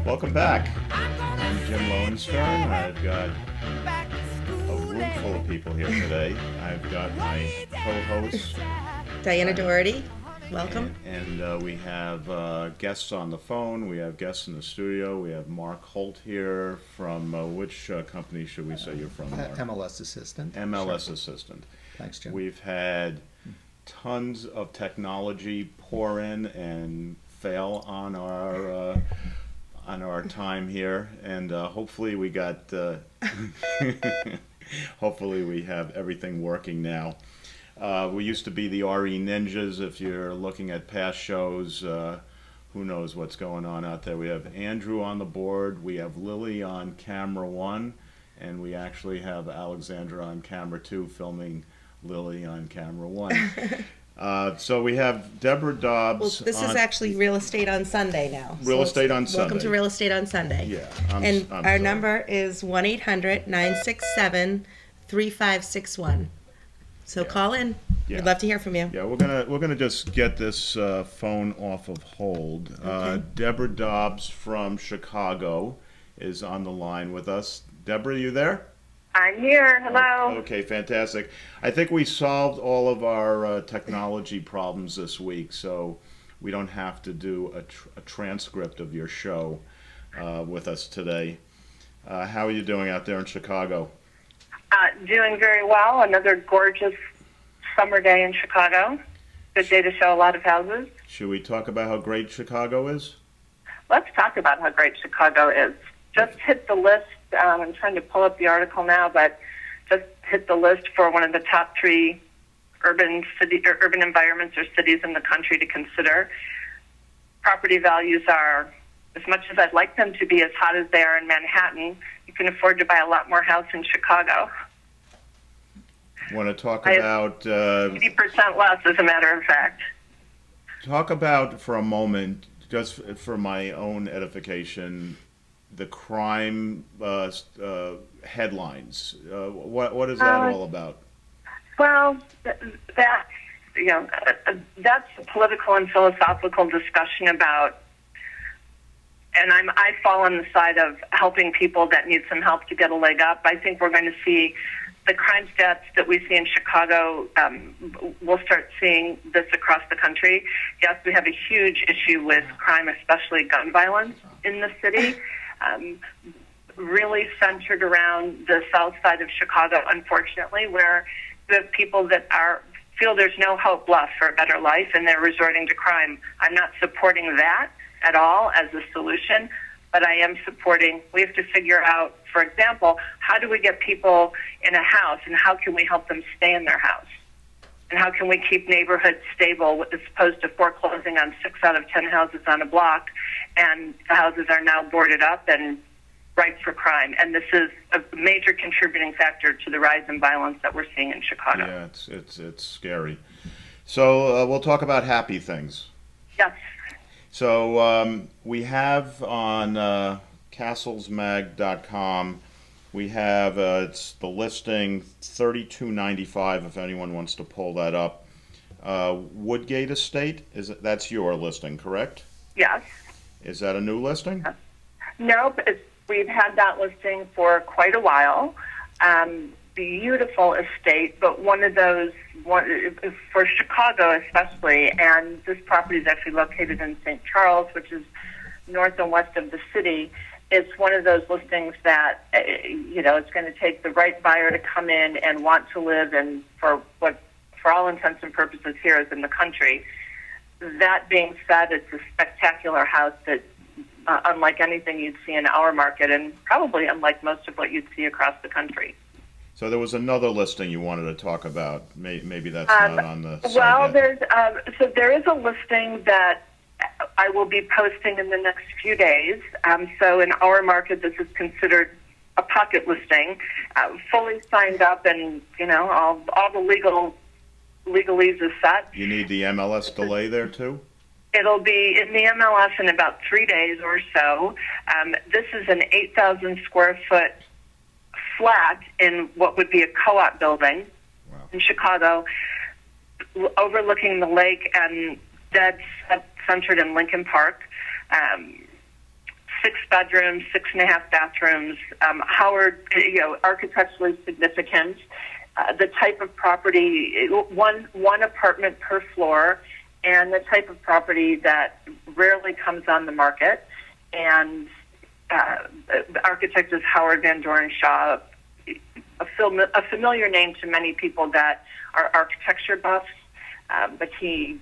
Welcome back. I'm Jim Lowenstern. I've got a room full of people here today. I've got my co-host, Diana Doherty. Welcome. and we have guests on the phone. We have guests in the studio. We have Mark Holt here from which company should we say you're from, Mark? MLS assistant. MLS Sure. assistant. Thanks, Jim. We've had tons of technology pour in and fail on our time here, and hopefully we got hopefully we have everything working now. We used to be the RE Ninjas. If you're looking at past shows, who knows what's going on out there. We have Andrew on the board, we have Lily on camera one, and we actually have Alexandra on camera two filming Lily on camera one. So we have Debra Dobbs. Well, this is actually Real Estate on Sunday now. Real Estate on Sunday. Welcome to Real Estate on Sunday. Yeah. I'm our sorry. number is 1-800-967-3561. So call in. Yeah. We'd love to hear from you. Yeah, we're gonna just get this phone off of hold. Okay. Debra Dobbs from Chicago is on the line with us. Debra, you there? I'm here. Hello. Okay, fantastic. I think we solved all of our technology problems this week, so we don't have to do a transcript of your show with us today. How are you doing out there in Chicago? Doing very well. Another gorgeous summer day in Chicago. Good day to show a lot of houses. Should we talk about how great Chicago is? Let's talk about how great Chicago is. Just hit the list. I'm trying to pull up the article now, but just hit the list for one of the top three urban environments or cities in the country to consider. Property values are, as much as I'd like them to be as hot as they are in Manhattan, you can afford to buy a lot more house in Chicago. Want to talk about 80% less, as a matter of fact. talk about for a moment, just for my own edification, the crime headlines. What is that all about? Well, that's a political and philosophical discussion about, and I fall on the side of helping people that need some help to get a leg up. I think we're going to see the crime stats that we see in Chicago. We'll start seeing this across the country. Yes, we have a huge issue with crime, especially gun violence in the city. Really centered around the south side of Chicago, unfortunately, where the people that feel there's no hope left for a better life and they're resorting to crime. I'm not supporting that at all as a solution, but I am supporting, we have to figure out, for example, how do we get people in a house and how can we help them stay in their house? And how can we keep neighborhoods stable as opposed to foreclosing on 6 out of 10 houses on a block, and the houses are now boarded up and ripe for crime. And this is a major contributing factor to the rise in violence that we're seeing in Chicago. Yeah, it's scary. So we'll talk about happy things. Yes. So we have on castlesmag.com, we have it's the listing $32.95 if anyone wants to pull that up. Woodgate Estate, that's your listing, correct? Yes. Is that a new listing? Nope. We've had that listing for quite a while. Beautiful estate, but one of those, for Chicago especially, and this property is actually located in St. Charles, which is north and west of the city. It's one of those listings that, it's going to take the right buyer to come in and want to live in for all intents and purposes here is in the country. That being said, it's a spectacular house that, unlike anything you'd see in our market, and probably unlike most of what you'd see across the country. So there was another listing you wanted to talk about. Maybe that's not on the site well, yet. there is a listing that I will be posting in the next few days. So in our market, this is considered a pocket listing, fully signed up, and all the legalese is set. You need the MLS delay there too? It'll be in the MLS in about 3 days or so. This is an 8,000 square foot flat in what would be a co-op building in Chicago, overlooking the lake and dead centered in Lincoln Park. 6 bedrooms, 6.5 bathrooms. Howard, architecturally significant. The type of property, one apartment per floor, and the type of property that rarely comes on the market. And the architect is Howard Van Doren Shaw, a familiar name to many people that are architecture buffs, but he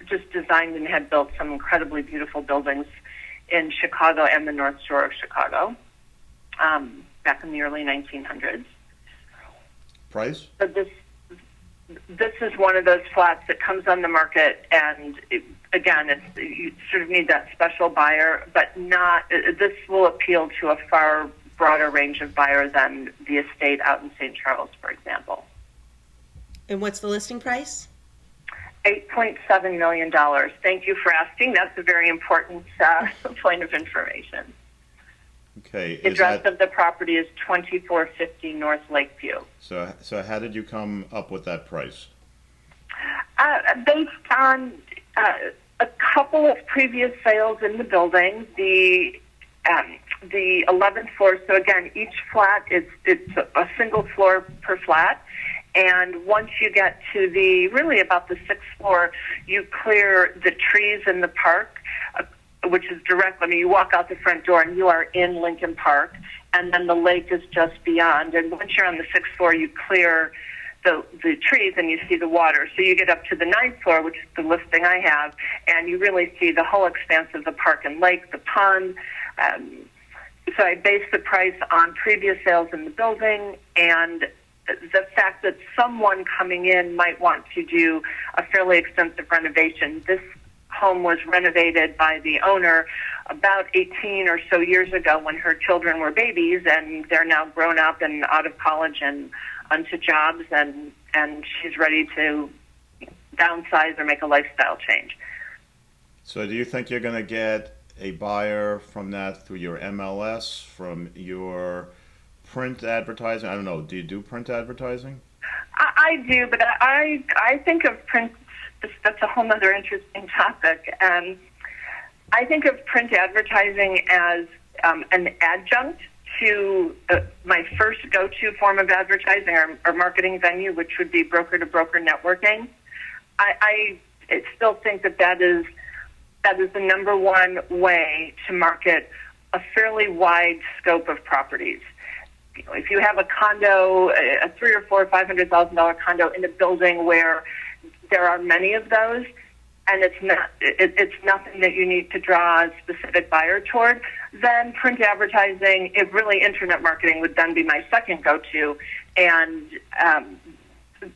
just designed and had built some incredibly beautiful buildings in Chicago and the North Shore of Chicago back in the early 1900s. Price? So this is one of those flats that comes on the market, and you sort of need that special buyer, but not. This will appeal to a far broader range of buyers than the estate out in St. Charles, for example. And what's the listing price? $8.7 million. Thank you for asking. That's a very important point of information. Okay. The address of the property is 2450 North Lakeview. So how did you come up with that price? Based on a couple of previous sales in the building, the 11th floor. So again, each flat it's a single floor per flat. And once you get to about the 6th floor, you clear the trees in the park, which is directly, you walk out the front door and you are in Lincoln Park, and then the lake is just beyond. And once you're on the 6th floor, you clear the trees and you see the water. So you get up to the 9th floor, which is the listing I have, and you really see the whole expanse of the park and lake, the pond. So I based the price on previous sales in the building and the fact that someone coming in might want to do a fairly extensive renovation. This home was renovated by the owner about 18 or so years ago when her children were babies, and they're now grown up and out of college and onto jobs, and she's ready to downsize or make a lifestyle change. So do you think you're going to get a buyer from that through your MLS, from your print advertising? I don't know. Do you do print advertising? I do, but I think of print. That's a whole other interesting topic. I think of print advertising as an adjunct to my first go-to form of advertising or marketing venue, which would be broker-to-broker networking. I still think that is the number one way to market a fairly wide scope of properties. If you have a condo, a $300,000 or $400,000 or $500,000 condo in a building where there are many of those, and it's nothing that you need to draw a specific buyer toward, then print advertising, internet marketing would then be my second go-to. And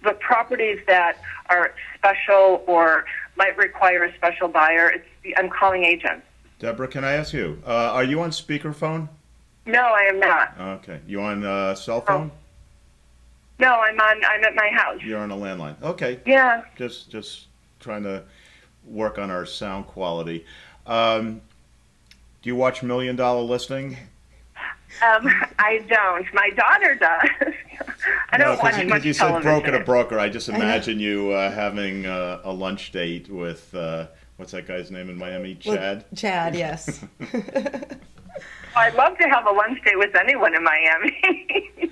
the properties that are special or might require a special buyer, I'm calling agents. Deborah, can I ask you, are you on speakerphone? No, I am not. Okay. You on cell phone? No, I'm at my house. You're on a landline. Okay. Yeah. Just trying to work on our sound quality. Do you watch $1 Million Listing? I don't. My daughter does. I don't watch much television. You said broker to broker. I just imagine you having a lunch date with what's that guy's name in Miami? Chad. Well, Chad, yes. I'd love to have a lunch date with anyone in Miami.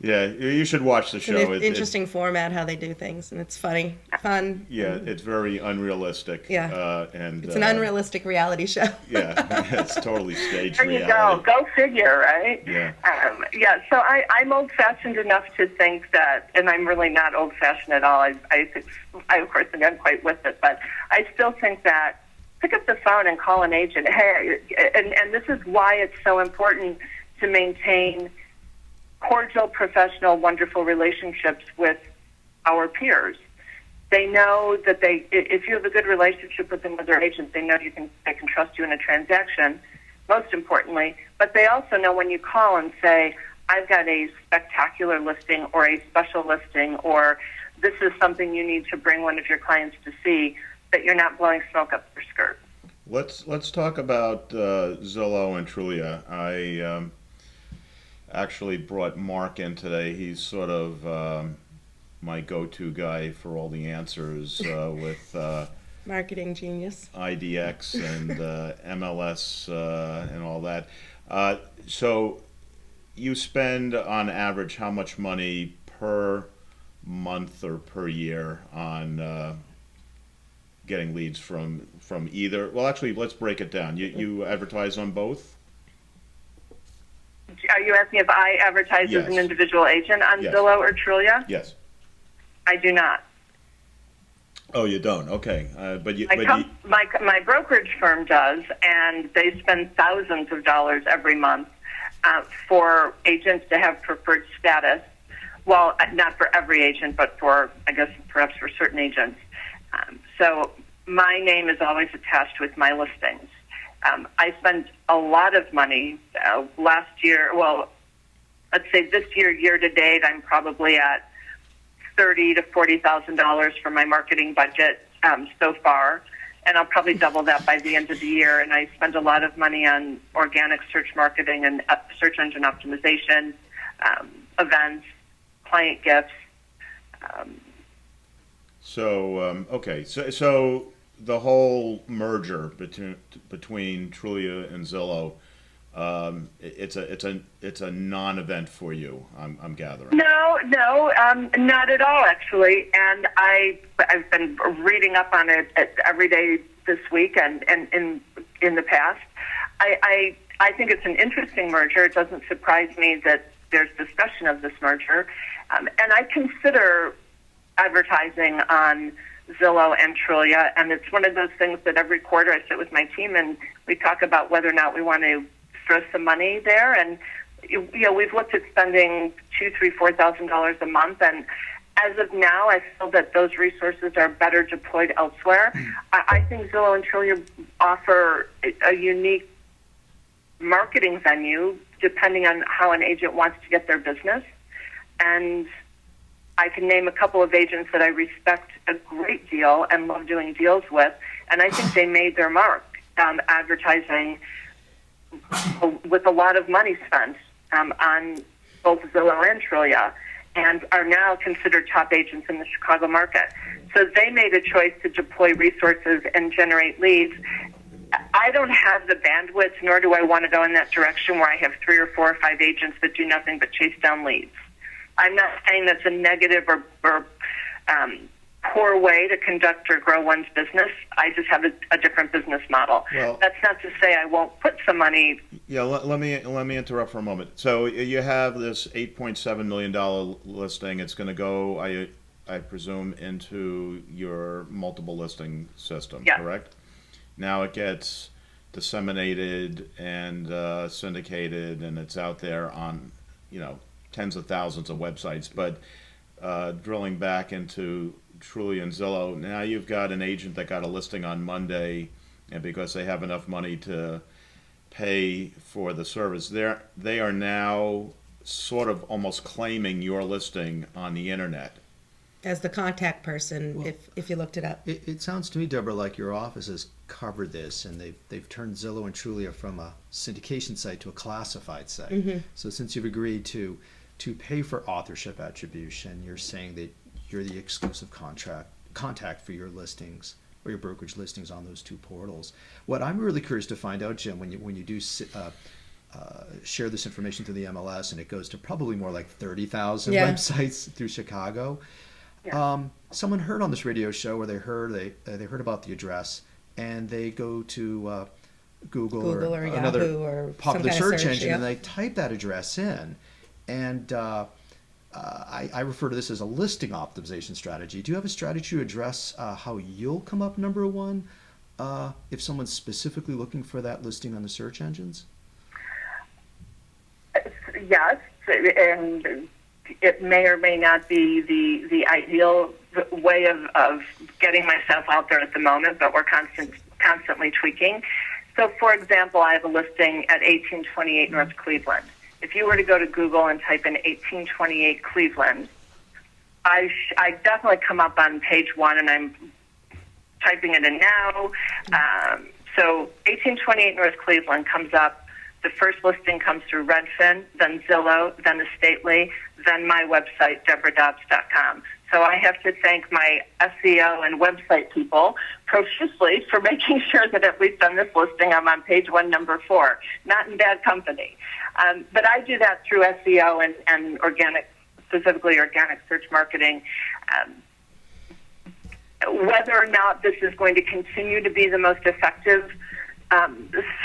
Yeah, you should watch the show. It's an interesting format, how they do things, and it's funny, fun. Yeah, it's very unrealistic. Yeah, and it's an unrealistic reality show. Yeah, it's totally staged there you reality. Go figure, right? Yeah. So I'm old-fashioned enough to think that, and I'm really not old-fashioned at all. I of course think I'm quite with it, but I still think that pick up the phone and call an agent. Hey, and this is why it's so important to maintain cordial, professional, wonderful relationships with our peers. They know that if you have a good relationship with them, with their agent, they know they can trust you in a transaction, most importantly. But they also know when you call and say, I've got a spectacular listing or a special listing, or this is something you need to bring one of your clients to see, that you're not blowing smoke up their skirt. Let's talk about Zillow and Trulia. I actually brought Mark in today. He's sort of my go-to guy for all the answers with Marketing genius. IDX and MLS and all that. So you spend on average how much money per month or per year on getting leads from either? Well, actually, let's break it down. You advertise on both? Are you asking if I advertise Yes. as an individual agent on Yes. Zillow or Trulia? Yes. I do not. Oh, you don't. Okay, My brokerage firm does, and they spend thousands of dollars every month for agents to have preferred status. Well, not for every agent, but for, I guess, perhaps for certain agents. So my name is always attached with my listings. I spent a lot of money last year. Well, let's say this year, year to date, I'm probably at $30,000 to $40,000 for my marketing budget so far, and I'll probably double that by the end of the year. And I spend a lot of money on organic search marketing and search engine optimization, events, client gifts. Okay, so the whole merger between Trulia and Zillow, it's a non-event for you. I'm gathering. No, not at all, actually. And I've been reading up on it every day this week and in the past. I think it's an interesting merger. It doesn't surprise me that there's discussion of this merger. And I consider advertising on Zillow and Trulia, and it's one of those things that every quarter I sit with my team and we talk about whether or not we want to throw some money there. And we've looked at spending $2,000, $3,000, $4,000 a month, and as of now, I feel that those resources are better deployed elsewhere. I think Zillow and Trulia offer a unique marketing venue depending on how an agent wants to get their business. And I can name a couple of agents that I respect a great deal and love doing deals with, and I think they made their mark advertising with a lot of money spent on both Zillow and Trulia, and are now considered top agents in the Chicago market. So they made a choice to deploy resources and generate leads. I don't have the bandwidth, nor do I want to go in that direction where I have 3 or 4 or 5 agents that do nothing but chase down leads. I'm not saying that's a negative or poor way to conduct or grow one's business. I just have a different business model. Well, that's not to say I won't put some money. Yeah, let me interrupt for a moment. So you have this $8.7 million listing. It's going to go, I presume, into your multiple listing system, Yeah. Correct? Now it gets disseminated and syndicated, and it's out there on, tens of thousands of websites. But drilling back into Trulia and Zillow, now you've got an agent that got a listing on Monday, and because they have enough money to pay for the service, they are now sort of almost claiming your listing on the internet. As the contact person, Well, if you looked it up. It sounds to me, Deborah, like your office has covered this, and they've turned Zillow and Trulia from a syndication site to a classified site. Mm-hmm. So since you've agreed to pay for authorship attribution, you're saying that you're the exclusive contact for your listings or your brokerage listings on those two portals. What I'm really curious to find out, Jim, when you do share this information through the MLS, and it goes to probably more like 30,000 websites through Chicago. Yeah. Someone heard on this radio show where they heard about the address, and they go to Google or another Yahoo or popular some kind of search engine, yeah. and they type that address in. And I refer to this as a listing optimization strategy. Do you have a strategy to address how you'll come up number one if someone's specifically looking for that listing on the search engines? Yes, and it may or may not be the ideal way of getting myself out there at the moment, but we're constantly tweaking. So, for example, I have a listing at 1828 North Cleveland. If you were to go to Google and type in 1828 Cleveland, I definitely come up on page 1, and I'm typing it in now. So 1828 North Cleveland comes up. The first listing comes through Redfin, then Zillow, then Estately, then my website, debradobbs.com. So I have to thank my SEO and website people profusely for making sure that at least on this listing I'm on page 1, number 4, not in bad company. But I do that through SEO and organic, specifically organic search marketing. Whether or not this is going to continue to be the most effective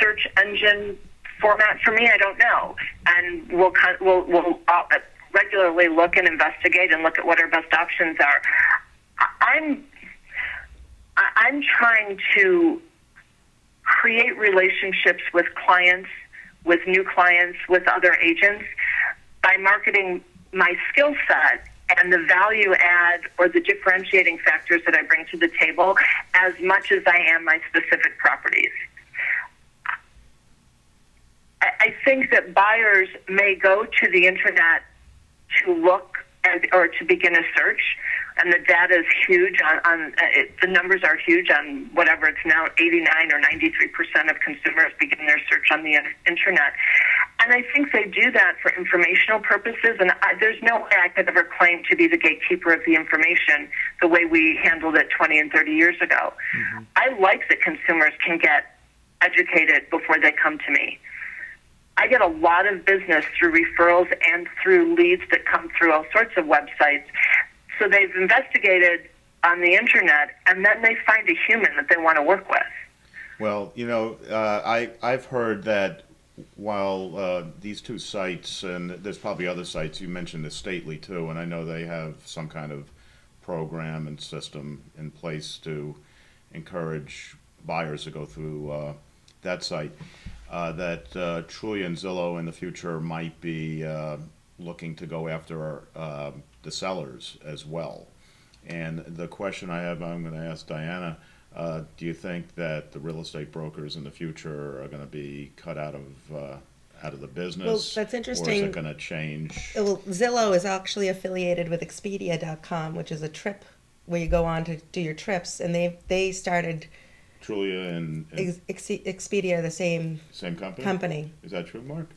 search engine format for me, I don't know. And we'll regularly look and investigate and look at what our best options are. I'm trying to create relationships with clients, with new clients, with other agents by marketing my skill set and the value add or the differentiating factors that I bring to the table as much as I am my specific properties. I think that buyers may go to the internet to look or to begin a search, and the data is huge the numbers are huge on whatever it's now 89 or 93% of consumers begin their search on the internet. And I think they do that for informational purposes, and there's no way I could ever claim to be the gatekeeper of the information the way we handled it 20 and 30 years ago. Mm-hmm. I like that consumers can get educated before they come to me. I get a lot of business through referrals and through leads that come through all sorts of websites. So they've investigated on the internet, and then they find a human that they want to work with. Well, I've heard that while these two sites, and there's probably other sites, you mentioned the Stately too, and I know they have some kind of program and system in place to encourage buyers to go through that site. That Trulia and Zillow in the future might be looking to go after the sellers as well. And the question I have, I'm going to ask Diana, do you think that the real estate brokers in the future are going to be cut out of the business? Well, that's interesting. Or is it going to change? Well, Zillow is actually affiliated with Expedia.com, which is a trip where you go on to do your trips, and they started Trulia and Expedia, the same company. Is that true, Mark?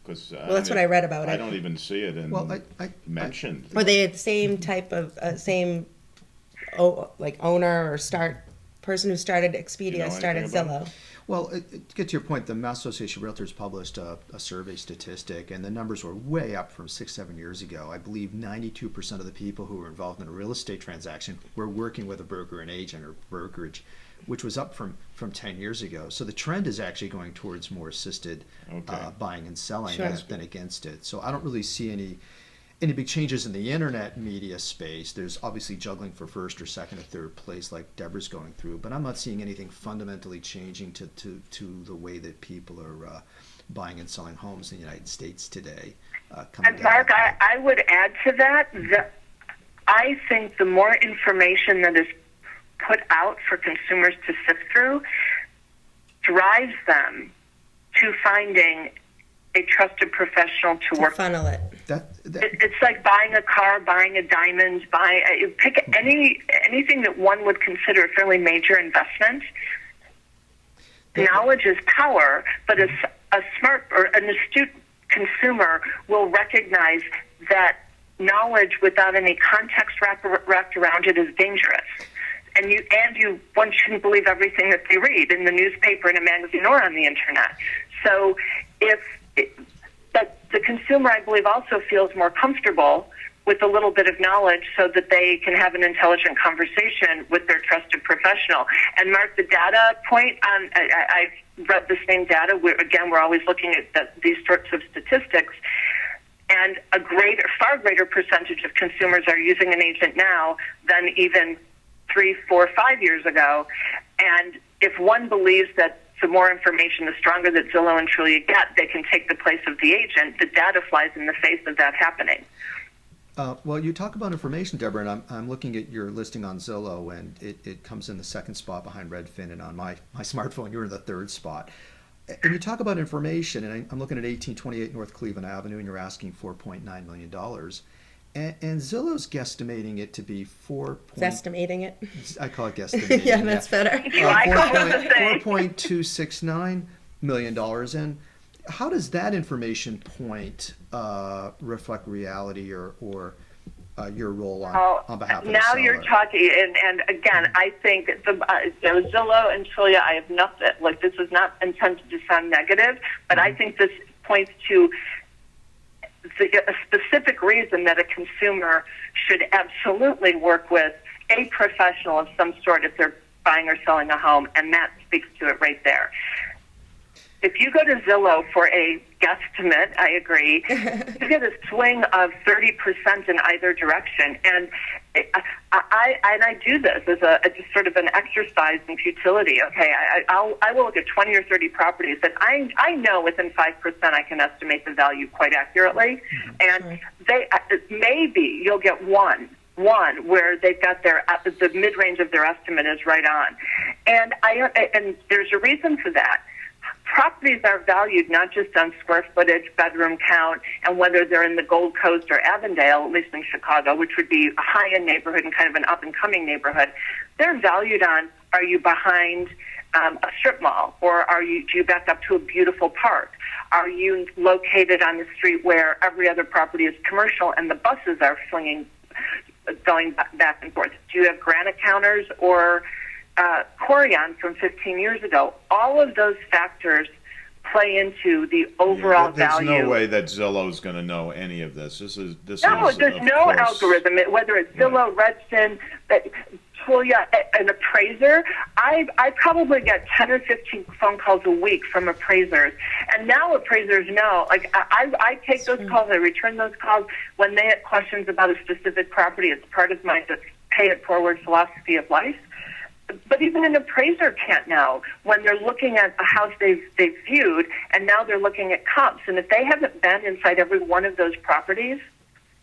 Because that's what I read about it. I don't even see it mentioned. Or they had the same type of owner or person who started Expedia started Zillow. Well, to get to your point, the Mass Association of Realtors published a survey statistic, and the numbers were way up from 6-7 years ago. I believe 92% of the people who were involved in a real estate transaction were working with a broker and agent or brokerage, which was up from 10 years ago. So the trend is actually going towards more assisted buying and selling than against it. So I don't really see any big changes in the internet media space. There's obviously juggling for first or second or third place like Debra's going through, but I'm not seeing anything fundamentally changing to the way that people are buying and selling homes in the United States today. Mark, I would add to that I think the more information that is put out for consumers to sift through drives them to finding a trusted professional to work funnel it. It's like buying a car, buying a diamond, pick anything that one would consider a fairly major investment. Knowledge is power, but a smart or an astute consumer will recognize that knowledge without any context wrapped around it is dangerous. And one shouldn't believe everything that they read in the newspaper, in a magazine, or on the internet. So but the consumer, I believe, also feels more comfortable with a little bit of knowledge so that they can have an intelligent conversation with their trusted professional. And Mark, the data point, I've read the same data. We're always looking at these sorts of statistics. And far greater percentage of consumers are using an agent now than even 3, 4, 5 years ago. And if one believes that the more information, the stronger that Zillow and Trulia get, they can take the place of the agent. The data flies in the face of that happening. Well, you talk about information, Deborah, and I'm looking at your listing on Zillow, and it comes in the second spot behind Redfin, and on my smartphone, you're in the third spot. And you talk about information, and I'm looking at 1828 North Cleveland Avenue, and you're asking $4.9 million. And Zillow's guesstimating it to be Estimating it? I call it guesstimating. Yeah, that's better. $4.269 million. And how does that information point reflect reality or your role Oh, on behalf of the now seller. you're talking, and again, I think Zillow and Trulia, I have nothing, like, this is not intended to sound negative, but I think this points to a specific reason that a consumer should absolutely work with a professional of some sort if they're buying or selling a home, and that speaks to it right there. If you go to Zillow for a guesstimate, I agree, you get a swing of 30% in either direction. And I do this as a just sort of an exercise in futility. Okay, I will look at 20 or 30 properties that I know within 5% I can estimate the value quite accurately. And maybe you'll get one where they've got the mid-range of their estimate is right on. And there's a reason for that. Properties are valued not just on square footage, bedroom count, and whether they're in the Gold Coast or Avondale, at least in Chicago, which would be a high-end neighborhood and kind of an up-and-coming neighborhood. They're valued on, are you behind a strip mall, or do you back up to a beautiful park? Are you located on the street where every other property is commercial and the buses are going back and forth? Do you have granite counters or Corian from 15 years ago? All of those factors play into the overall value. There's no way that Zillow's going to know any of this. There's there's of no course, algorithm. Whether it's Zillow, Redfin, Trulia, an appraiser. I probably get 10 or 15 phone calls a week from appraisers, and now appraisers know. Like I take those calls, I return those calls when they have questions about a specific property. It's part of my just pay it forward philosophy of life. But even an appraiser can't know when they're looking at a house they've viewed, and now they're looking at comps. And if they haven't been inside every one of those properties,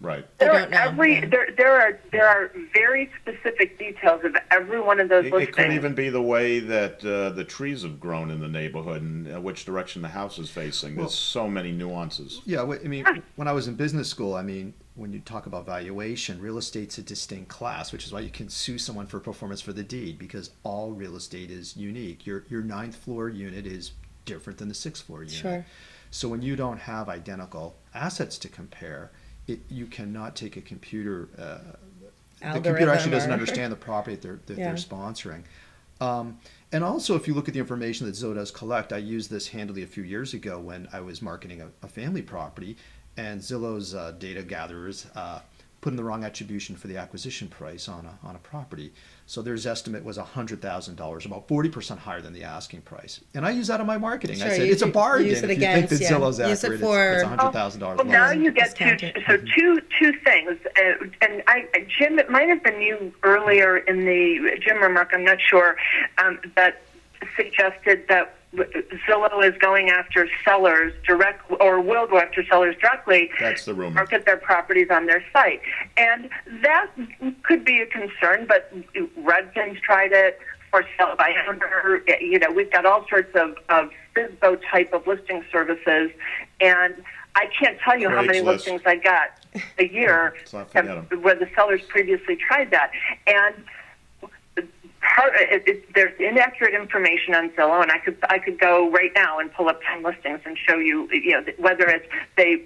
right? There are very specific details of every one of those listings. It could even be the way that the trees have grown in the neighborhood and which direction the house is facing. There's so many nuances. Yeah, I mean, when I was in business school, I mean, when you talk about valuation, real estate's a distinct class, which is why you can sue someone for performance for the deed, because all real estate is unique. Your ninth floor unit is different than the sixth floor unit. Sure. So when you don't have identical assets to compare, you cannot take a computer. The computer actually doesn't understand the property that they're sponsoring. And also, if you look at the information that Zillow does collect, I used this handily a few years ago when I was marketing a family property, and Zillow's data gatherers put in the wrong attribution for the acquisition price on a property. So their estimate was $100,000, about 40% higher than the asking price. And I use that in my marketing. Sure, I said it's a bargain. Use it if you think that Zillow's use accurate, it for, it's $100,000. Well, now you get two things. And Jim, it might have been you earlier in the Jim remark, I'm not sure, that suggested that Zillow is going after sellers direct, or will go after sellers directly. That's the rumor. Market their properties on their site, and that could be a concern. But Redfin's tried it for sale by owner. You know, we've got all sorts of FISBO type of listing services, and I can't tell you how many listings I got a year where the sellers previously tried that, and there's inaccurate information on Zillow, and I could go right now and pull up 10 listings and show you, whether it's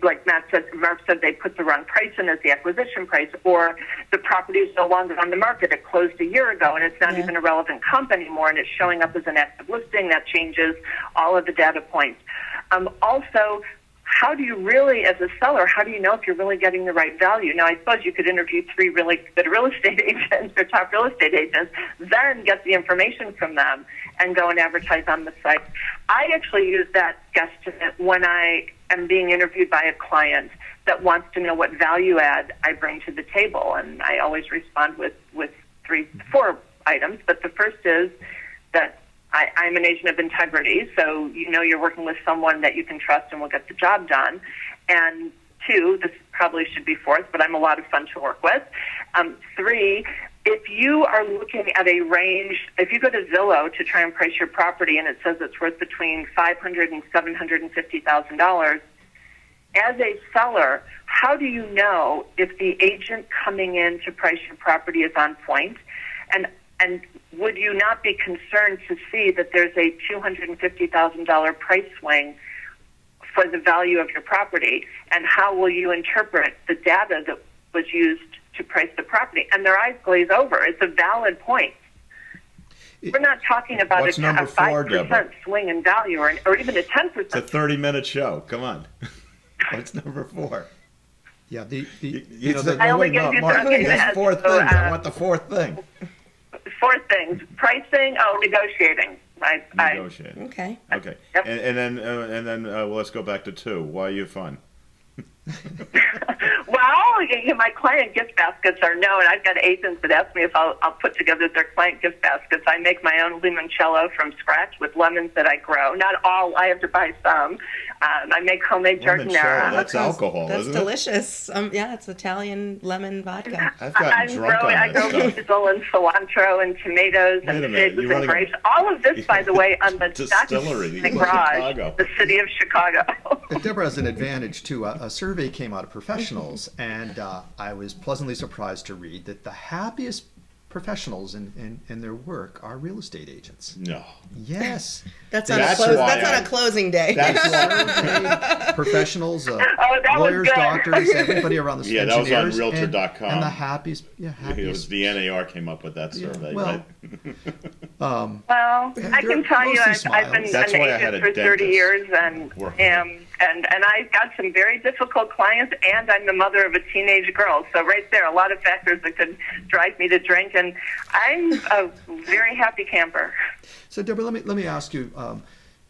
like Mark said, they put the wrong price in as the acquisition price, or the property is no longer on the market. It closed a year ago, and it's not even a relevant comp anymore, and it's showing up as an active listing. That changes all of the data points. Also, how do you really, as a seller, how do you know if you're really getting the right value? Now, I suppose you could interview 3 really good real estate agents or top real estate agents, then get the information from them and go and advertise on the site. I actually use that guesstimate when I am being interviewed by a client that wants to know what value add I bring to the table, and I always respond with 3 to 4 items. But the first is that I'm an agent of integrity, so you're working with someone that you can trust and will get the job done. And 2, this probably should be 4th, but I'm a lot of fun to work with. 3, if you are looking at a range, if you go to Zillow to try and price your property and it says it's worth between $500,000 and $750,000, as a seller, how do you know if the agent coming in to price your property is on point? And would you not be concerned to see that there's a $250,000 price swing for the value of your property? And how will you interpret the data that was used to price the property, and their eyes glaze over. It's a valid point. We're not talking about What's a number 4, 5% Deborah? swing in value or even a 10%. It's a 30-minute show. Come on. What's number 4? Yeah, the You know, said, I no, only wait, gave no, you Mark, 30 there's minutes, 4 so, things. I want the 4th thing. 4 things: pricing, negotiating. Negotiating. Okay. Okay. Yep. And then well, let's go back to 2. Why are you fun? Well, my client gift baskets are known. I've got agents that ask me if I'll put together their client gift baskets. I make my own limoncello from scratch with lemons that I grow. Not all. I have to buy some. I make homemade Limoncello, jardinera. that's alcohol, That's isn't delicious. Yeah, it's Italian lemon vodka. I've gotten drunk on I that grow stuff. basil and cilantro and tomatoes Wait a and minute, figs you're and running a- grapes. All of this, by the way, on the Distillery document in garage, Chicago. the city of Chicago. And Deborah has an advantage too. A survey came out of professionals, and I was pleasantly surprised to read that the happiest professionals in their work are real estate agents. No. Yes, That's That's on why a closing day. That's why. professionals, that was lawyers, good. doctors, everybody around the Yeah, that was on engineers, Realtor.com. and the happiest, It was happiest. the NAR came up with that survey, well, right? Well, I They're can tell you, mostly I've been smiles. That's an why I had agent a for 30 dentist years, and working. I've got some very difficult clients, and I'm the mother of a teenage girl. So right there, a lot of factors that could drive me to drink, and I'm a very happy camper. So Deborah, let me ask you.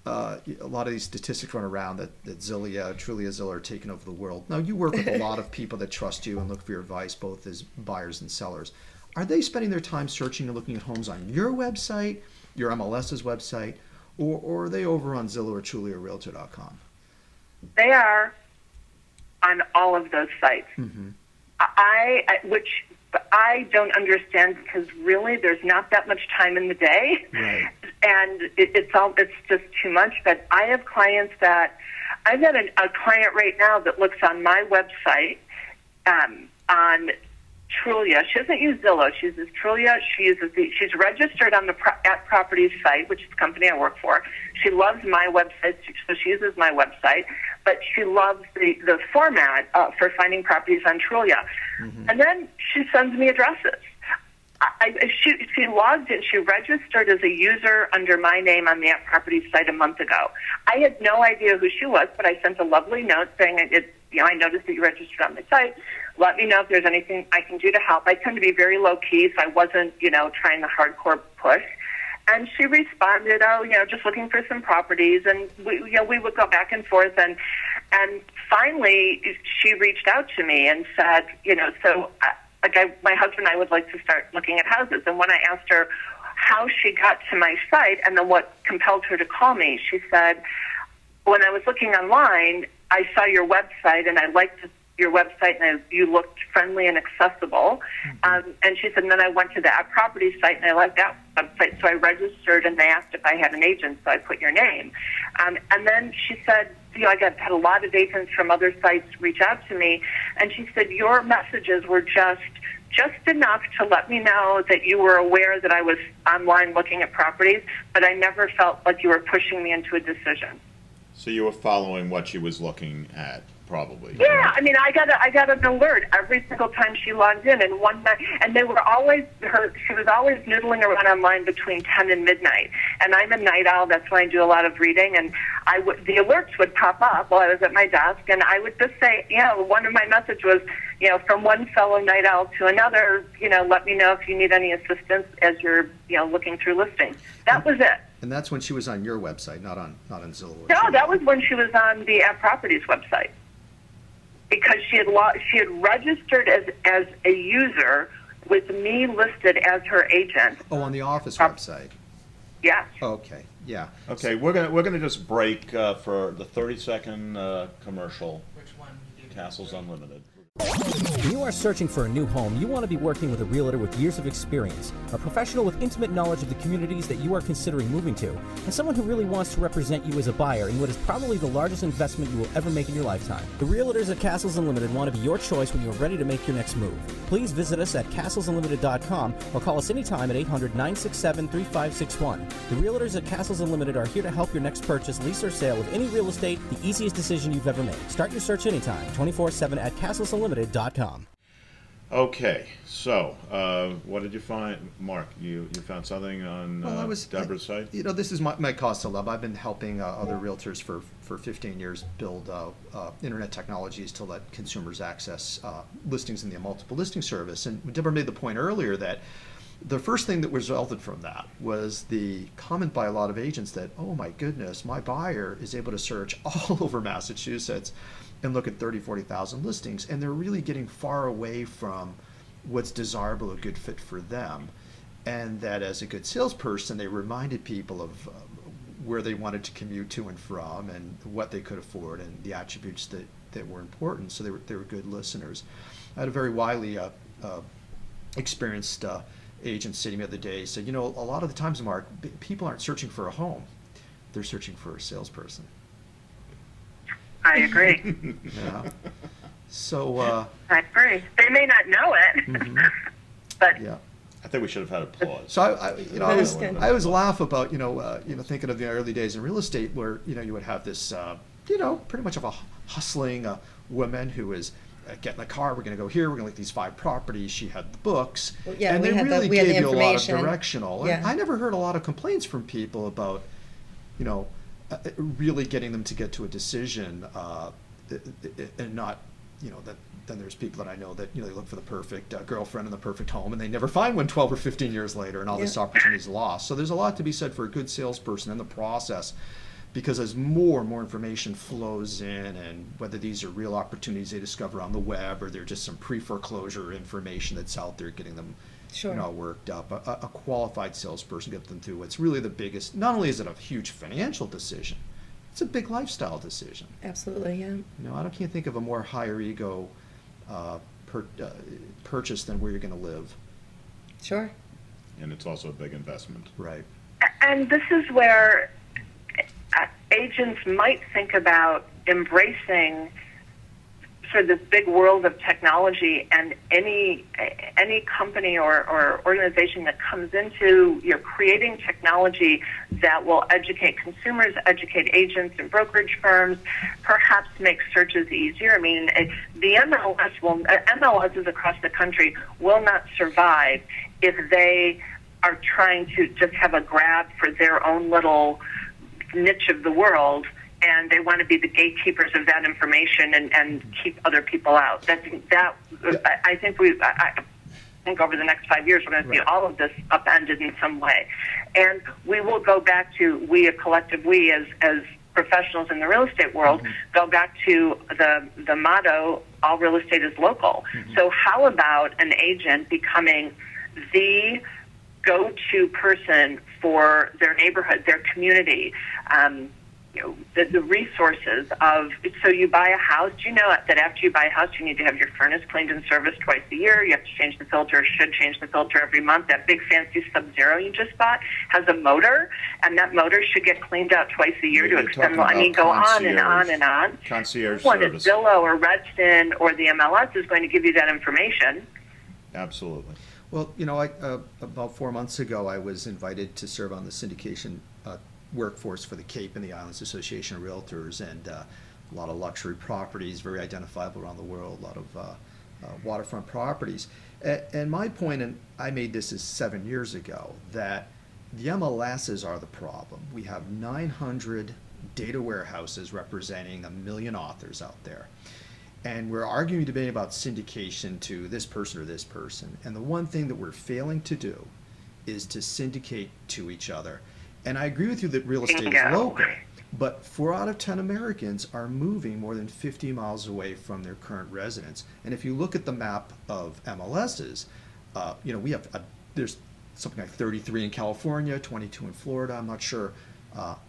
A lot of these statistics run around that Trulia, Zillow are taking over the world. Now, you work with a lot of people that trust you and look for your advice, both as buyers and sellers. Are they spending their time searching and looking at homes on your website, your MLS's website, or are they over on Zillow or Trulia or Realtor.com? They are on all of those sites. Mm-hmm. Which I don't understand, because really there's not that much time in the day. Right. And it's just too much. But I have clients that I've got a client right now that looks on my website on Trulia. She doesn't use Zillow. She uses Trulia. She's registered on the at Properties site, which is the company I work for. She loves my website, so she uses my website. But she loves the format for finding properties on Trulia. Mm-hmm. And then she sends me addresses. She logged in. She registered as a user under my name on the At Properties site a month ago. I had no idea who she was, but I sent a lovely note saying, I noticed that you registered on my site. Let me know if there's anything I can do to help. I tend to be very low key, so I wasn't, trying the hardcore push. And she responded, just looking for some properties, and we would go back and forth, and finally she reached out to me and said, my husband and I would like to start looking at houses. And when I asked her how she got to my site and then what compelled her to call me, she said, when I was looking online, I saw your website and I liked your website and you looked friendly and accessible. Mm-hmm. And she said, and then I went to the At Properties site and I liked that website. So I registered and they asked if I had an agent, so I put your name. And then she said, I had a lot of agents from other sites reach out to me, and she said, your messages were just enough to let me know that you were aware that I was online looking at properties, but I never felt like you were pushing me into a decision. So you were following what she was looking at, probably. Yeah, right? I mean, I got an alert every single time she logged in, and one night, and they were always she was always noodling around online between 10 and midnight. And I'm a night owl. That's when I do a lot of reading, and the alerts would pop up while I was at my desk, and I would just say, one of my messages was, from one fellow night owl to another, let me know if you need any assistance as you're, looking through listings. That was it. And that's when she was on your website, not on Zillow. No, that was when she was on the At Properties website, because she had registered as a user with me listed as her agent. Oh, on the office website. Yes. Okay. Yeah. Okay, we're gonna just break for the 30-second commercial. Which one? Castles Unlimited. When you are searching for a new home, you want to be working with a realtor with years of experience, a professional with intimate knowledge of the communities that you are considering moving to, and someone who really wants to represent you as a buyer in what is probably the largest investment you will ever make in your lifetime. The realtors at Castles Unlimited want to be your choice when you are ready to make your next move. Please visit us at castlesunlimited.com or call us anytime at 800-967-3561. The realtors at Castles Unlimited are here to help your next purchase, lease, or sale of any real estate the easiest decision you've ever made. Start your search anytime, 24/7 at castlesunlimited.com. Okay, so what did you find, Mark? You found something on Well, Debra's site? This is my cause to love. I've been helping other realtors for 15 years build internet technologies to let consumers access listings in the multiple listing service. And Debra made the point earlier that the first thing that resulted from that was the comment by a lot of agents that, oh my goodness, my buyer is able to search all over Massachusetts and look at 30, 40,000 listings, and they're really getting far away from what's desirable, a good fit for them. And that as a good salesperson, they reminded people of where they wanted to commute to and from and what they could afford and the attributes that were important. So they were good listeners. I had a very wily, experienced agent sitting the other day said, a lot of the times, Mark, people aren't searching for a home. They're searching for a salesperson. I agree. Yeah. So. I agree. They may not know it, but Yeah. I think we should have had applause. So I always laugh about thinking of the early days in real estate where you would have this pretty much of a hustling woman who was get in the car, we're going to go here, we're going to look at these 5 properties. She had the books, Yeah, and we they had really we had gave the you a lot of information. directional. Yeah. And I never heard a lot of complaints from people about really getting them to get to a decision and not that. Then there's people that I know that they look for the perfect girlfriend and the perfect home, and they never find one 12 or 15 years later, and all this opportunity is lost. So there's a lot to be said for a good salesperson in the process, because as more and more information flows in, and whether these are real opportunities they discover on the web or they're just some pre-foreclosure information that's out there getting them worked up, a qualified salesperson gets them through what's really the biggest. Not only is it a huge financial decision, it's a big lifestyle decision. Absolutely, yeah. I can't think of a more higher ego purchase than where you're going to live. Sure. And it's also a big investment. Right. and this is where agents might think about embracing sort of this big world of technology, and any company or organization that comes into creating technology that will educate consumers, educate agents and brokerage firms, perhaps make searches easier. I mean, the MLSs across the country will not survive if they are trying to just have a grab for their own little niche of the world, and they want to be the gatekeepers of that information and keep other people out. I think over the next 5 years we're going to see all of this upended in some way. And we will go back to, we as professionals in the real estate world, go back to the motto, all real estate is local. So how about an agent becoming the go-to person for their neighborhood, their community, the resources of, so you buy a house, you know that after you buy a house, you need to have your furnace cleaned and serviced twice a year. You have to change the filter, should change the filter every month. That big fancy Sub-Zero you just bought has a motor, and that motor should get cleaned out twice a year to extend the, go on and on and on. Concierge One service. is Zillow or Redfin or the MLS is going to give you that information. Absolutely. Well, about 4 months ago, I was invited to serve on the syndication workforce for the Cape and the Islands Association of Realtors, and a lot of luxury properties, very identifiable around the world, a lot of waterfront properties. And my point, and I made this 7 years ago, that the MLSs are the problem. We have 900 data warehouses representing 1 million authors out there. And we're arguing today about syndication to this person or this person. And the one thing that we're failing to do is to syndicate to each other. And I agree with you that real estate is local, but 4 out of 10 Americans are moving more than 50 miles away from their current residence. And if you look at the map of MLSs, we have there's something like 33 in California, 22 in Florida. I'm not sure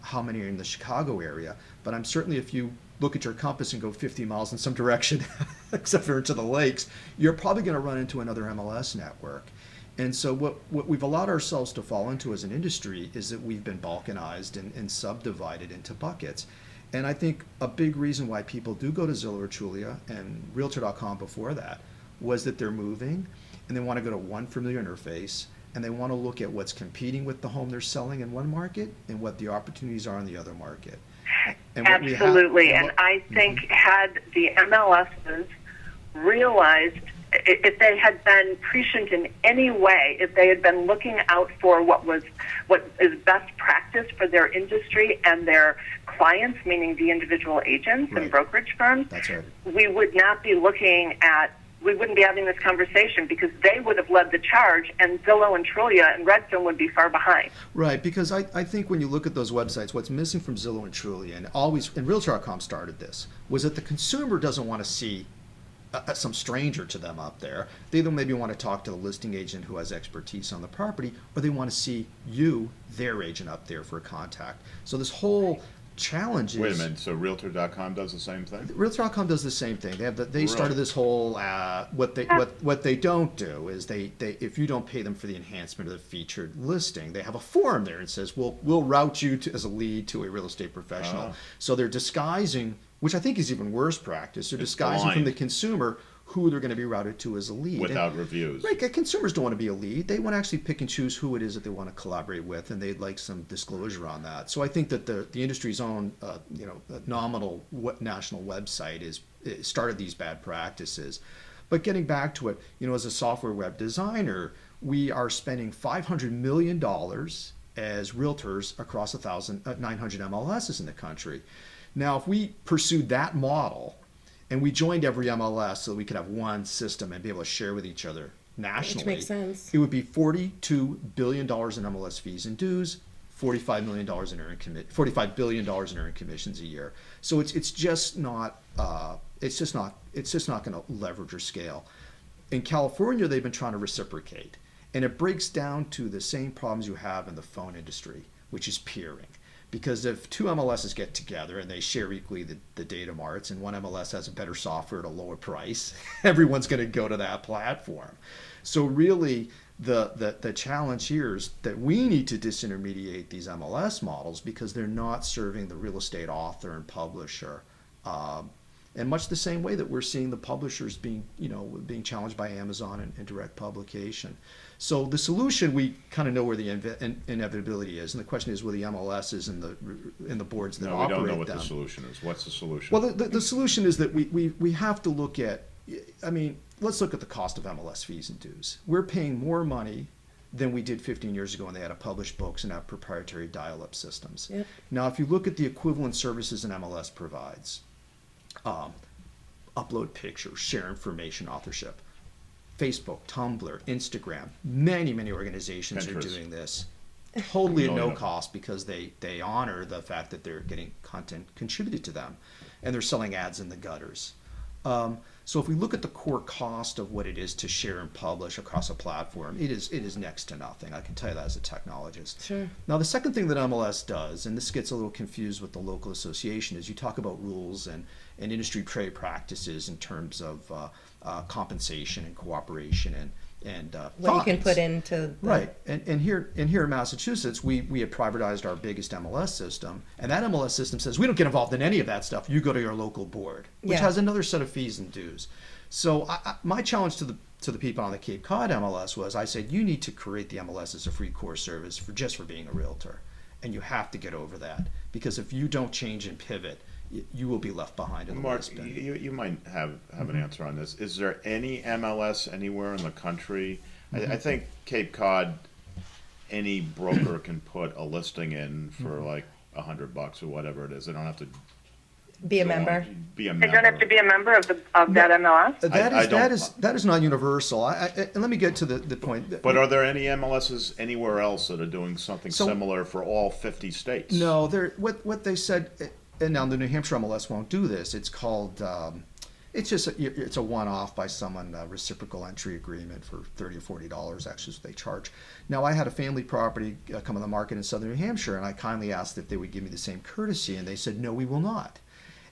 how many are in the Chicago area, but I'm certainly, if you look at your compass and go 50 miles in some direction, except for into the lakes, you're probably going to run into another MLS network. And so what we've allowed ourselves to fall into as an industry is that we've been balkanized and subdivided into buckets. And I think a big reason why people do go to Zillow or Trulia and Realtor.com before that was that they're moving and they want to go to one familiar interface, and they want to look at what's competing with the home they're selling in one market and what the opportunities are in the other market. And absolutely. And I think had the MLSs realized if they had been prescient in any way, if they had been looking out for what is best practice for their industry and their clients, meaning the individual agents and brokerage firms, That's right. we would not be we wouldn't be having this conversation, because they would have led the charge, and Zillow and Trulia and Redfin would be far behind. Right, because I think when you look at those websites, what's missing from Zillow and Trulia, and Realtor.com started this, was that the consumer doesn't want to see some stranger to them up there. They either maybe want to talk to the listing agent who has expertise on the property, or they want to see you, their agent, up there for a contact. So this whole challenge is... Wait a minute, so Realtor.com does the same thing? Realtor.com does the same thing. They started this whole what they don't do is they if you don't pay them for the enhancement of the featured listing, they have a form there and says we'll route you as a lead to a real estate professional. So they're disguising, which I think is even worse practice. They're disguising from the consumer who they're going to be routed to as a lead. Without reviews. Right, consumers don't want to be a lead. They want to actually pick and choose who it is that they want to collaborate with, and they'd like some disclosure on that. So I think that the industry's own nominal national website started these bad practices. But getting back to it, as a software web designer, we are spending $500 million as realtors across 900 MLSs in the country. Now, if we pursued that model, and we joined every MLS so we could have one system and be able to share with each other nationally. Which makes sense. It would be $42 billion in MLS fees and dues, $45 billion in earned commissions a year. So it's just not going to leverage or scale. In California, they've been trying to reciprocate, and it breaks down to the same problems you have in the phone industry, which is peering. Because if two MLSs get together and they share equally the data marts, and one MLS has a better software at a lower price, everyone's going to go to that platform. So really, the challenge here is that we need to disintermediate these MLS models because they're not serving the real estate author and publisher. And much the same way that we're seeing the publishers being challenged by Amazon and direct publication. So the solution, we kind of know where the inevitability is, and the question is, will the MLSs and the boards that operate them? We don't know what the solution is. What's the solution? Well, the solution is that we have to look at, let's look at the cost of MLS fees and dues. We're paying more money than we did 15 years ago when they had to publish books and have proprietary dial-up systems. Yep. Now, if you look at the equivalent services an MLS provides, upload pictures, share information, authorship, Facebook, Tumblr, Instagram, many organizations Pinterest. are doing this totally at no cost because they honor the fact that they're getting content contributed to them, and they're selling ads in the gutters. So if we look at the core cost of what it is to share and publish across a platform, it is next to nothing. I can tell you that as a technologist. Sure. Now, the second thing that MLS does, and this gets a little confused with the local association, is you talk about rules and industry trade practices in terms of compensation and cooperation and What you can fines. put into the, Right, and here in Massachusetts, we had privatized our biggest MLS system, and that MLS system says we don't get involved in any of that stuff. You go to your local board, which has another set of fees and dues. So my challenge to the people on the Cape Cod MLS was, I said, you need to create the MLS as a free core service for being a realtor, and you have to get over that, because if you don't change and pivot, you will be left behind in the Mark, spin. you might have an answer on this. Is there any MLS anywhere in the country? I think Cape Cod, any broker can put a listing in for like $100 or whatever it is. They don't have to be a member. Be a They member. don't have to be a member of that MLS. That is not universal. And let me get to the point. But are there any MLSs anywhere else that are doing something similar for all 50 states? No, what they said, and now the New Hampshire MLS won't do this. It's called, it's a one-off by someone, a reciprocal entry agreement for $30 or $40 actually is what they charge. Now, I had a family property come on the market in southern New Hampshire, and I kindly asked if they would give me the same courtesy, and they said, no, we will not.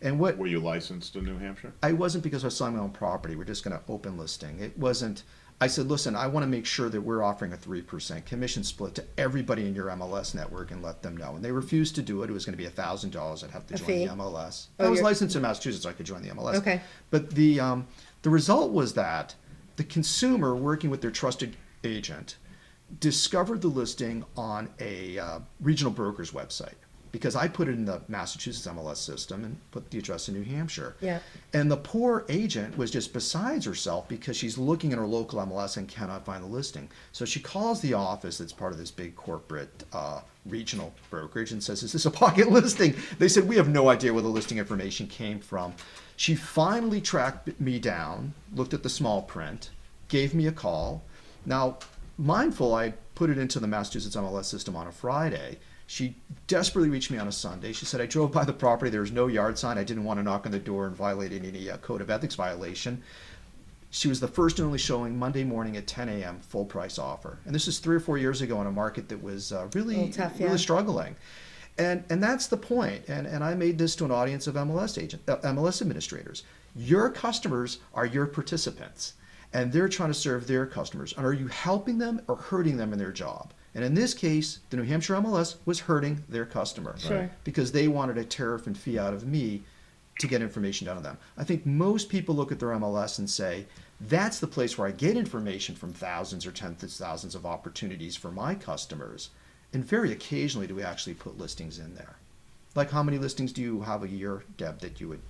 And what Were you licensed in New Hampshire? I wasn't, because I was selling my own property. We're just going to open listing. It wasn't. I said, listen, I want to make sure that we're offering a 3% commission split to everybody in your MLS network and let them know. And they refused to do it. It was going to be $1,000. I'd have to join fee? the MLS. Oh, I was you're- licensed in Massachusetts, so I could join the MLS. Okay. But the result was that the consumer, working with their trusted agent, discovered the listing on a regional broker's website. because I put it in the Massachusetts MLS system and put the address in New Hampshire. Yeah. And the poor agent was just besides herself because she's looking at her local MLS and cannot find the listing. So she calls the office that's part of this big corporate regional brokerage and says, "Is this a pocket listing?" They said, "We have no idea where the listing information came from." She finally tracked me down, looked at the small print, gave me a call. Now, mindful, I put it into the Massachusetts MLS system on a Friday. She desperately reached me on a Sunday. She said, "I drove by the property. There was no yard sign. I didn't want to knock on the door and violate any code of ethics violation." She was the first and only showing Monday morning at 10 a.m. full price offer. And this is 3 or 4 years ago in a market that was really tough, yeah. really struggling. And that's the point. And I made this to an audience of MLS administrators. Your customers are your participants, and they're trying to serve their customers. And are you helping them or hurting them in their job? And in this case, the New Hampshire MLS was hurting their customer. Sure. Because they wanted a tariff and fee out of me to get information down to them. I think most people look at their MLS and say, that's the place where I get information from thousands or tens of thousands of opportunities for my customers. And very occasionally do we actually put listings in there. Like, how many listings do you have a year, Deb, that you would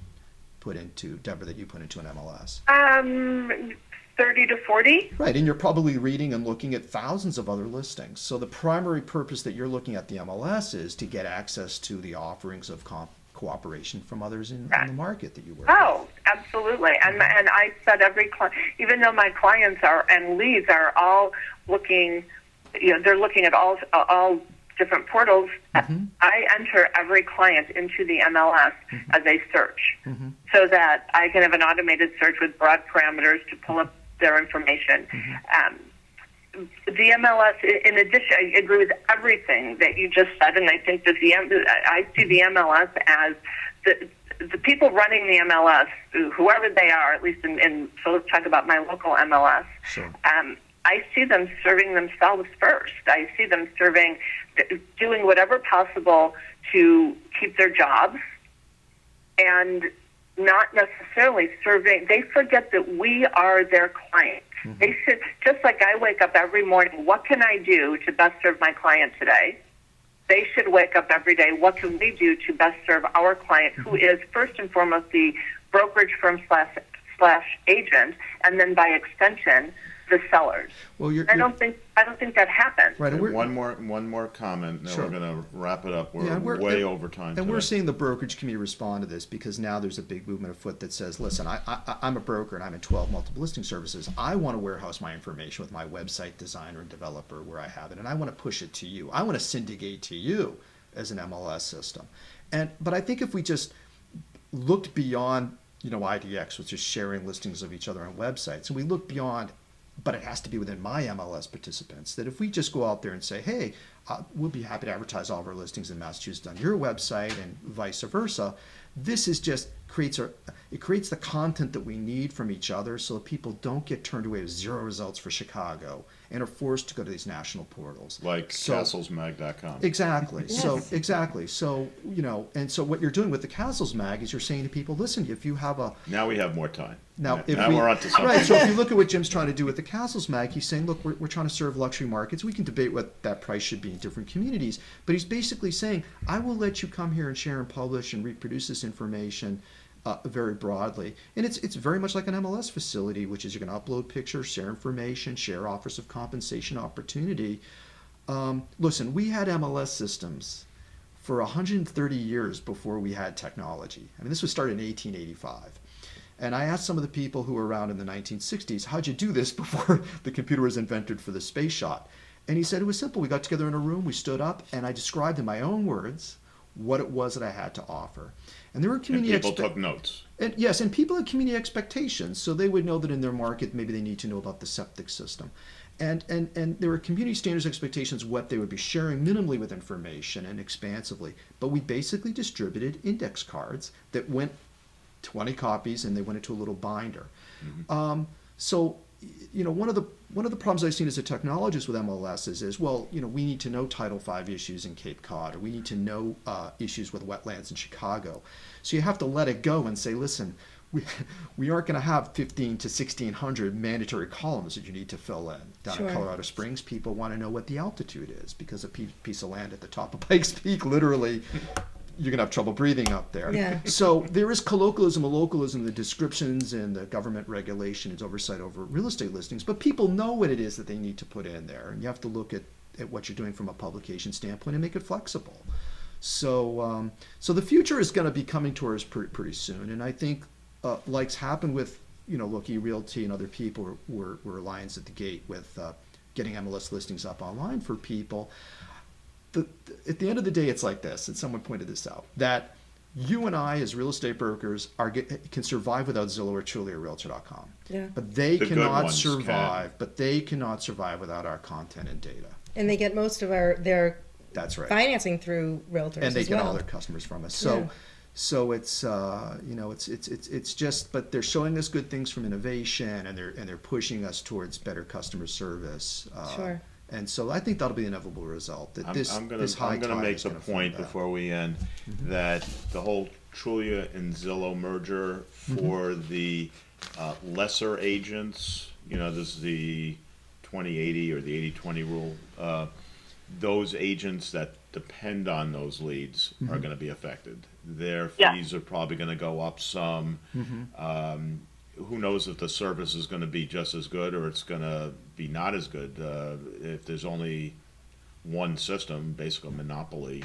put into, Deborah, that you put into an MLS? 30 to 40. Right, and you're probably reading and looking at thousands of other listings. So the primary purpose that you're looking at the MLS is to get access to the offerings of cooperation from others in the market that you work with. Oh, absolutely. And I said every client, even though my clients are and leads are all looking, they're looking at all different portals. Mm-hmm. I enter every client into the MLS Mm-hmm. as a search, Mm-hmm. so that I can have an automated search with broad parameters to pull up their information. Mm-hmm. The MLS, in addition, I agree with everything that you just said, and I think that I see the MLS as the people running the MLS, whoever they are, at least so let's talk about my local MLS. Sure. I see them serving themselves first. I see them doing whatever possible to keep their jobs, and not necessarily serving. They forget that we are their client. Mm-hmm. They should, just like I wake up every morning, what can I do to best serve my client today? They should wake up every day, what can we do to best serve our client, who is first and foremost the brokerage firm slash agent, and then by extension, the sellers. Well, I don't think that happens. Right, and One more comment, then Sure. we're going to wrap it up. Yeah, We're way over time And today. we're seeing the brokerage community respond to this because now there's a big movement afoot that says, listen, I'm a broker and I'm in 12 multiple listing services. I want to warehouse my information with my website designer and developer where I have it, and I want to push it to you. I want to syndicate to you as an MLS system. But I think if we just looked beyond, IDX, which is sharing listings of each other on websites, and we look beyond, but it has to be within my MLS participants, that if we just go out there and say, hey, we'll be happy to advertise all of our listings in Massachusetts on your website and vice versa, this is just creates the content that we need from each other so that people don't get turned away with 0 results for Chicago and are forced to go to these national portals. Like castlesmag.com. Exactly. Yes. So exactly. So, and so what you're doing with the Castles Mag is you're saying to people, listen, if you have a Now we have more time. now, We're on to something. right. So if you look at what Jim's trying to do with the Castles Mag, he's saying, look, we're trying to serve luxury markets. We can debate what that price should be in different communities, but he's basically saying, I will let you come here and share and publish and reproduce this information very broadly. And it's very much like an MLS facility, which is you can upload pictures, share information, share offers of compensation opportunity. Listen, we had MLS systems for 130 years before we had technology. I mean, this was started in 1885. And I asked some of the people who were around in the 1960s, how'd you do this before the computer was invented for the space shot? And he said it was simple. We got together in a room, we stood up, and I described in my own words what it was that I had to offer. And there were And community people took notes. and yes, and people had community expectations, so they would know that in their market maybe they need to know about the septic system. And there were community standards expectations what they would be sharing minimally with information and expansively. But we basically distributed index cards that went 20 copies and they went into a little binder. Mm-hmm. So one of the problems I've seen as a technologist with MLSs is, we need to know Title V issues in Cape Cod, or we need to know issues with wetlands in Chicago. So you have to let it go and say, listen, we aren't going to have 15 to 1,600 mandatory columns that you need to fill in. Down Sure. in Colorado Springs, people want to know what the altitude is because a piece of land at the top of Pikes Peak, literally, you're going to have trouble breathing up there. Yeah. So there is colloquialism and localism, the descriptions and the government regulation and oversight over real estate listings, but people know what it is that they need to put in there. And you have to look at what you're doing from a publication standpoint and make it flexible. So so the future is going to be coming to us pretty soon. And I think like's happened with, Loki Realty and other people were lions at the gate with getting MLS listings up online for people. At the end of the day, it's like this, and someone pointed this out, that you and I as real estate brokers can survive without Zillow or Trulia or Realtor.com. Yeah. But they The good cannot ones survive. can. But they cannot survive without our content and data. And they get most of their That's right. financing through realtors And they as get well. all their customers from us. So, Yeah. so it's it's just, but they're showing us good things from innovation, and they're pushing us towards better customer service. Sure. And so I think that'll be the inevitable result. That this I'm this high gonna tide make is the gonna flow point back. before we end that the whole Trulia and Zillow merger for the lesser agents, this is the 20/80 or the 80/20 rule. Those agents that depend on those leads are going to be affected. Their Yeah. fees are probably going to go up some. Who knows if the service is going to be just as good or it's going to be not as good. If there's only one system, basically a monopoly,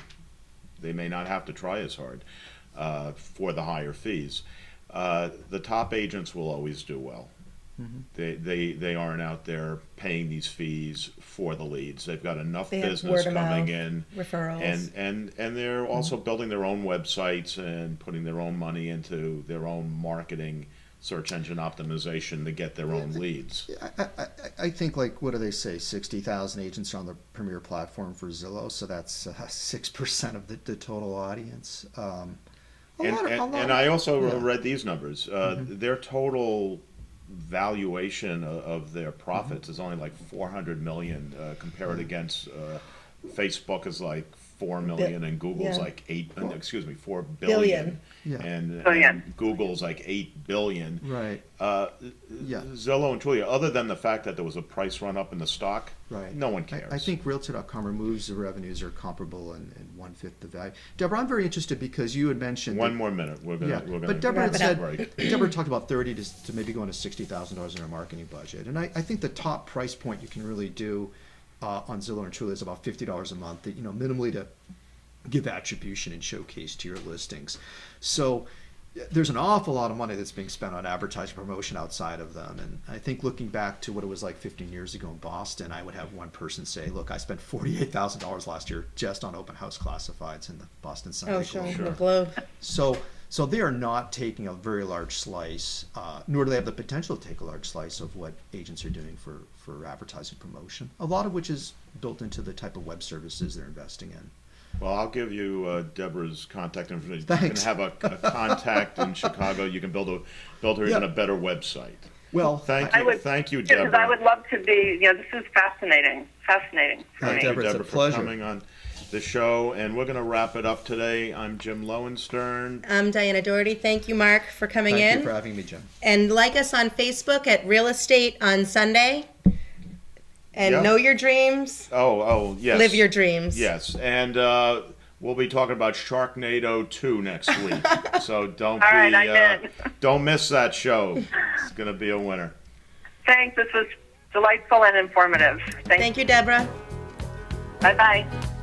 they may not have to try as hard for the higher fees. The top agents will always do well. They aren't out there paying these fees for the leads. They've got enough They have business word of coming mouth, in, referrals. and they're also building their own websites and putting their own money into their own marketing, search engine optimization to get their own leads. I think, like, what do they say? 60,000 agents are on the premier platform for Zillow, so that's 6% of the total audience. And I also yeah. read these numbers. Their total valuation of their profits is only like 400 million. Compare it against Facebook is like 4 million and Google's yeah. like 4 billion. Billion. Yeah. And Google's like 8 billion. Right. Yeah. Zillow and Trulia, other than the fact that there was a price run up in the stock, Right. no one cares. I think Realtor.com removes the revenues are comparable and 1/5 the value. Deborah, I'm very interested because you had mentioned One more minute. We're gonna. but Deborah Wrap had it up. said break. Deborah talked about 30 to maybe going to $60,000 in our marketing budget, and I think the top price point you can really do on Zillow and Trulia is about $50 a month. That minimally to give attribution and showcase to your listings. So there's an awful lot of money that's being spent on advertising promotion outside of them. And I think looking back to what it was like 15 years ago in Boston, I would have one person say, look, I spent $48,000 last year just on open house classifieds in the Boston Sunday Oh, sure. Globe. The Globe. So they are not taking a very large slice, nor do they have the potential to take a large slice of what agents are doing for advertising promotion, a lot of which is built into the type of web services they're investing in. Well, I'll give you Deborah's contact information. Thanks. You can have a contact in Chicago. You can build her even a better website. Well, Thank you, Because Deborah. I would love to be, this is fascinating for Thank me. you, Deborah, it's a Deborah, for pleasure. coming on the show. And we're going to wrap it up today. I'm Jim Lowenstern. I'm Diana Doherty. Thank you, Mark, for coming Thank in. you for having me, Jim. And like us on Facebook at Real Estate on Sunday. And Yeah. know your dreams. Oh, yes. Live your dreams. Yes, and we'll be talking about Sharknado 2 next week. So don't All right, I'm in. don't miss that show. It's going to be a winner. Thanks. This was delightful and informative. Thank you, Deborah. Bye-bye.